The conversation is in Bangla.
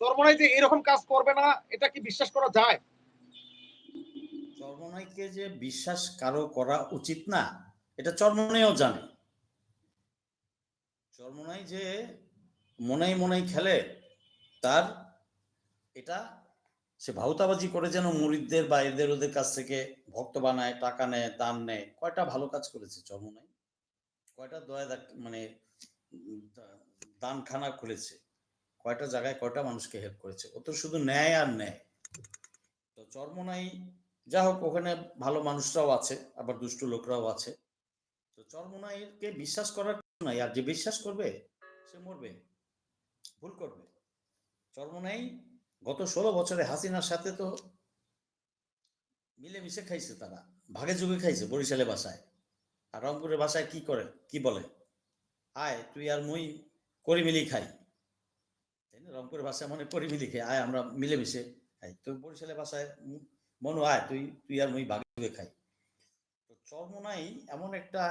চরমোনাই যে এরকম কাজ করবে না, এটা কি বিশ্বাস করা যায়? চরমোনাইকে যে বিশ্বাস কারো করা উচিত না, এটা চরমোনাইও জানে। চরমোনাই যে মনাই মনাই খেলে, তার এটা সে ভাউতাবাজি করে যেন মুরিদদের বা এদের ওদের কাছ থেকে ভক্ত বানায়, টাকা নেয়, দান নেয়। কয়টা ভালো কাজ করেছে চরমোনাই? কয়টা মানে দানখানা খুলেছে, কয়টা জায়গায় কয়টা মানুষকে হেল্প করেছে। ও তো শুধু নেয় আর নেয়। তো চরমোনাই যা হোক, ওখানে ভালো মানুষরাও আছে, আবার দুষ্ট লোকরাও আছে। তো চরমোনাইকে বিশ্বাস করার নাই, আর যে বিশ্বাস করবে সে মরবে, ভুল করবে। চরমোনাই গত 16 বছরে হাসিনার সাথে তো মিলেমিশে খাইছে, তারা ভাগে যুগে খাইছে। বরিশালে বাসায় আর রংপুরের বাসায় কি করে, কি বলে, আয় তুই আর মুই করি মিলি খাই, তাই না? রংপুরের বাসায় মনে করি মিলি খাই, আয় আমরা মিলেমিশে খাই। তো বরিশালের বাসায় মনু আয় তুই তুই আর মুই ভাগে যুগে খাই। তো চরমোনাই এমন একটা